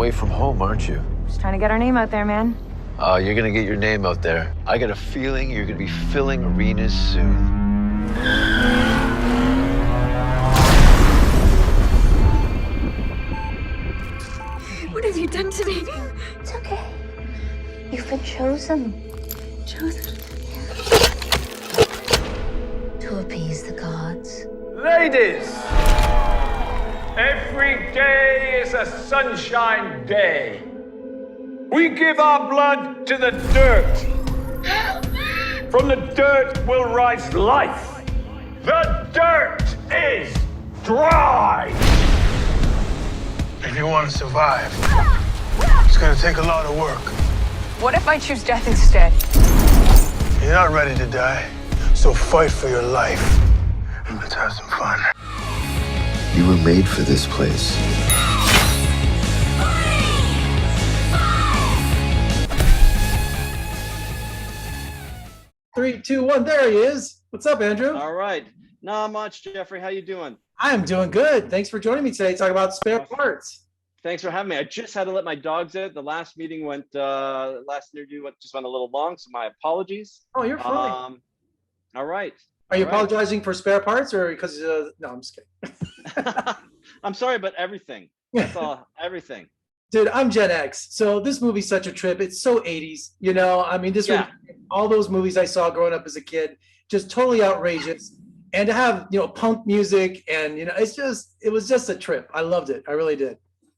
away from home, aren't you? Just trying to get our name out there, man. Oh, you're gonna get your name out there. I got a feeling you're gonna be filling arenas soon. What have you done to me? It's okay. You've been chosen. Chosen? To appease the gods. Ladies, every day is a sunshine day. We give our blood to the dirt. From the dirt will rise life. The dirt is dry. If you want to survive, it's going to take a lot of work. What if I choose death instead? You're not ready to die, so fight for your life. And let's have some fun. You were made for this place. Three, two, one. There he is. What's up, Andrew? All right. Not much, Jeffrey. How you doing? I'm doing good. Thanks for joining me today to talk about spare parts. Thanks for having me. I just had to let my dogs out. The last meeting last interview just went a little long, so my apologies. Oh, you're fine. All right. Are you apologizing for spare parts or because, no, I'm just kidding. I'm sorry, but everything. That's all, everything. Dude, I'm Gen X, so this movie's such a trip. It's so 80s, you know? I mean, all those movies I saw growing up as a kid, just totally outrageous. And to have, punk music and, it was just a trip. I loved it. I really did.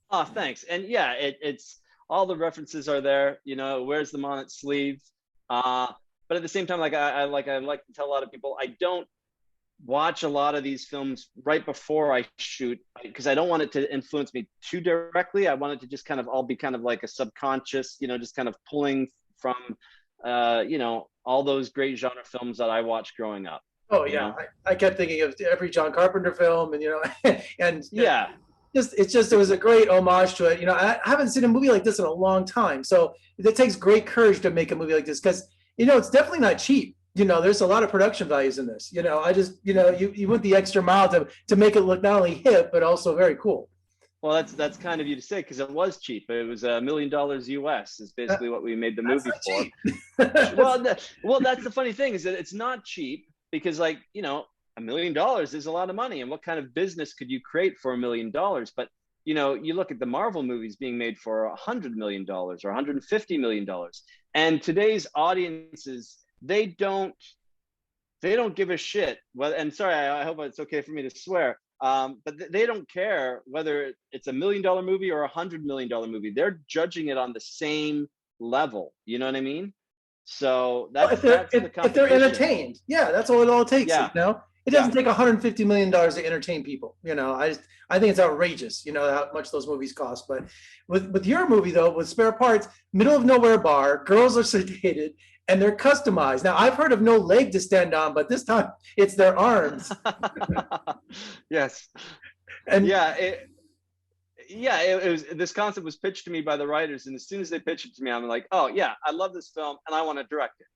Oh, thanks. And yeah, it's all the references are there, it wears them on its sleeve. But at the same time, I like to tell a lot of people, I don't watch a lot of these films right before I shoot because I don't want it to influence me too directly. I want it to just kind of all be kind of like a subconscious, just kind of pulling from, all those great genre films that I watched growing up. Oh yeah, I kept thinking of every John Carpenter film, and and yeah, it was a great homage to it. I haven't seen a movie like this in a long time, so it takes great courage to make a movie like this because it's definitely not cheap. There's a lot of production values in this. I just you went the extra mile to make it look not only hip but also very cool. Well, that's kind of you to say because it was cheap. It was $1 million US is basically what we made the movie for. well, that's the funny thing is that it's not cheap because $1 million is a lot of money. And what kind of business could you create for $1 million? But you look at the Marvel movies being made for $100 million or $150 million, and today's audiences they don't give a shit. Well, and sorry, I hope it's okay for me to swear. But they don't care whether it's $1 million movie or $100 million movie. They're judging it on the same level. You know what I mean? So if they're entertained, yeah, that's all it all takes. Yeah. It doesn't take $150 million to entertain people. I think it's outrageous. How much those movies cost. But with your movie though, with Spare Parts, middle of nowhere bar, girls are sedated. And they're customized. Now, I've heard of no leg to stand on, but this time it's their arms. Yes. And it was this concept was pitched to me by the writers, and as soon as they pitched it to me, I'm like, oh yeah, I love this film, and I want to direct it.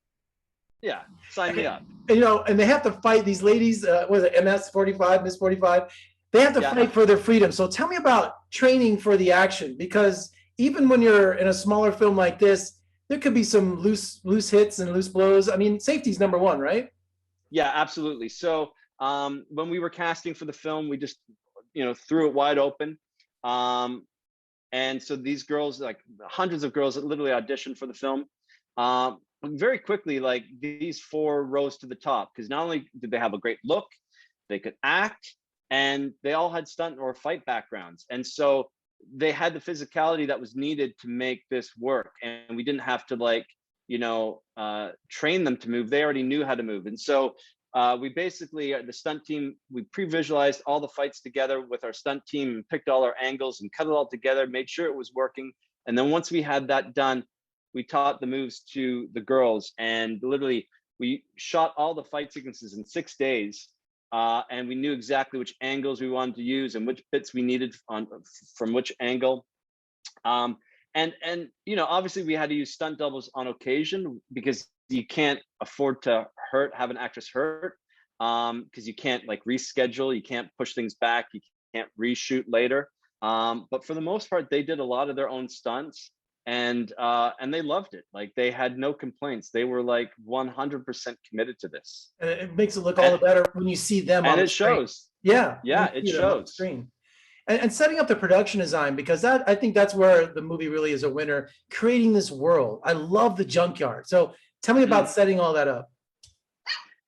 Yeah, sign me up. And they have to fight these ladies. Was it MS 45, Miss 45? They have to fight for their freedom. So tell me about training for the action, because even when you're in a smaller film like this, there could be some loose hits and loose blows. I mean, safety's number one, right? Yeah, absolutely. So when we were casting for the film, we just, threw it wide open. And so these girls, like hundreds of girls that literally auditioned for the film, very quickly, like these four rose to the top because not only did they have a great look, they could act, and they all had stunt or fight backgrounds. And so they had the physicality that was needed to make this work, and we didn't have to train them to move. They already knew how to move. And so we basically, the stunt team, we pre-visualized all the fights together with our stunt team and picked all our angles and cut it all together, made sure it was working. And then once we had that done, we taught the moves to the girls, and literally we shot all the fight sequences in 6 days. And we knew exactly which angles we wanted to use and which bits we needed from which angle. And obviously we had to use stunt doubles on occasion because you can't afford to have an actress hurt because you can't reschedule, you can't push things back, you can't reshoot later. But for the most part, they did a lot of their own stunts, and they loved it. Like they had no complaints. They were like 100% committed to this, And it makes it look all the better when you see them on and the it screen. shows. Yeah, Yeah, when you it see them on the shows. screen. And setting up the production design, because that I think that's where the movie really is a winner, creating this world. I love the junkyard. So tell me about setting all that up.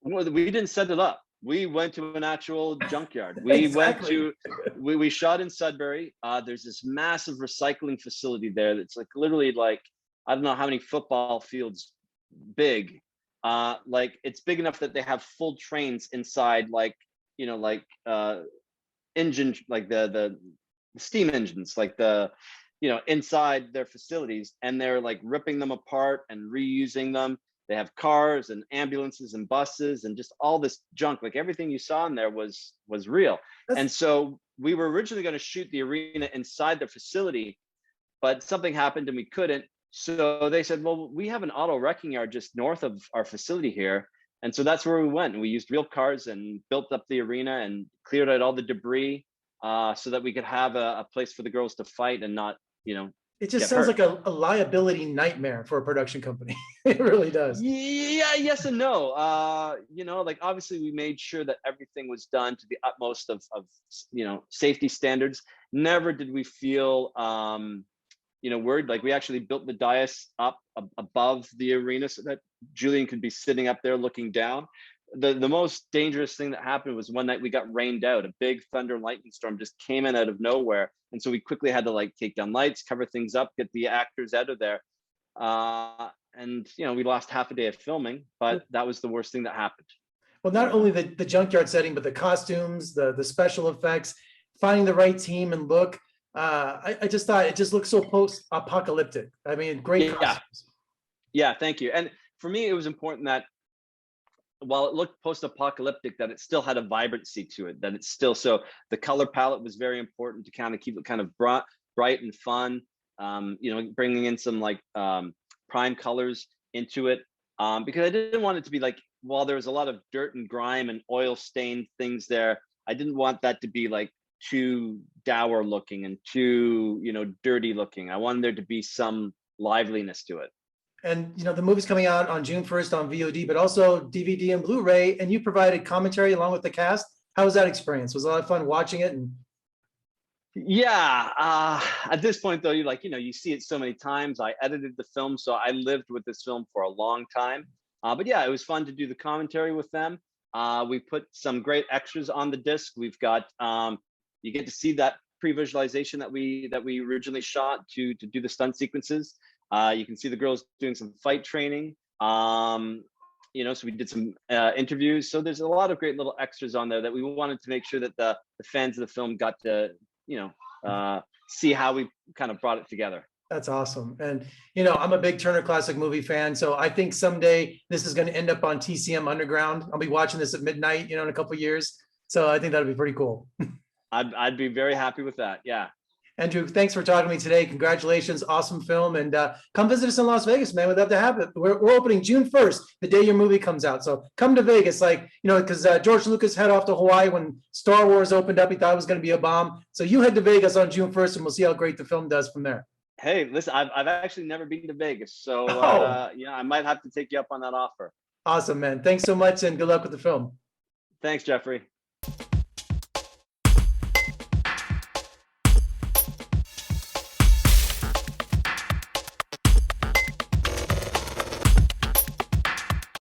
Well, we didn't set it up. We went to an actual junkyard. We Exactly. we shot in Sudbury. There's this massive recycling facility there that's like literally like, I don't know how many football fields big. Like it's big enough that they have full trains inside, like, you know, like engine, like the steam engines, like the, you know, inside their facilities, and they're like ripping them apart and reusing them. They have cars and ambulances and buses and just all this junk. Like everything you saw in there was real. And so we were originally going to shoot the arena inside the facility, but something happened and we couldn't. So they said, well, we have an auto wrecking yard just north of our facility here. And so that's where we went. And we used real cars and built up the arena and cleared out all the debris, so that we could have a place for the girls to fight and not, you know, It just sounds like a liability nightmare for a production company. It really does. Yeah, yes and no. You know, like obviously we made sure that everything was done to the utmost of you know, safety standards. Never did we feel you know, worried. Like we actually built the dais up above the arena so that Julian could be sitting up there looking down. The most dangerous thing that happened was one night we got rained out. A big thunder and lightning storm just came in out of nowhere, and so we quickly had to like take down lights, cover things up, get the actors out of there. And you know, we lost half a day of filming, but that was the worst thing that happened. Well, not only the junkyard setting, but the costumes, the special effects, finding the right team and look. I just thought it just looked so post-apocalyptic. I mean, great costumes. Yeah, thank you. And for me, it was important that while it looked post-apocalyptic, that it still had a vibrancy to it, that it's still, so the color palette was very important to kind of keep it kind of bright and fun. You know, bringing in some like prime colors into it, because I didn't want it to be like, while there was a lot of dirt and grime and oil stained things there, I didn't want that to be like too dour looking and too, you know, dirty looking. I wanted there to be some liveliness to it. And you know, the movie's coming out on June 1st on VOD, but also DVD and Blu-ray. And you provided commentary along with the cast. How was that experience? Was it a lot of fun watching it? And yeah, at this point though, you like, you know, you see it so many times. I edited the film, so I lived with this film for a long time. But yeah, it was fun to do the commentary with them. We put some great extras on the disc. We've got you get to see that pre-visualization that we originally shot to do the stunt sequences. You can see the girls doing some fight training. You know, so we did some interviews. So there's a lot of great little extras on there that we wanted to make sure that the fans of the film got to, you know, see how we kind of brought it together. that's awesome. And you know, I'm a big Turner Classic Movie fan, so I think someday this is going to end up on TCM Underground. I'll be watching this at midnight, you know, in a couple of years. So I think that'd be pretty cool. I'd be very happy with that. Yeah. Andrew, thanks for talking to me today. Congratulations. Awesome film. And come visit us in Las Vegas, man. We'd love to have it. We're opening June 1st, the day your movie comes out. So come to Vegas, like, you know, because George Lucas head off to Hawaii when Star Wars opened up. He thought it was going to be a bomb. So you head to Vegas on June 1st and we'll see how great the film does from there. Hey, listen, I've actually never been to Vegas. So, yeah, I might have to take you up on that offer. Awesome, man. Thanks so much and good luck with the film. Thanks, Jeffrey.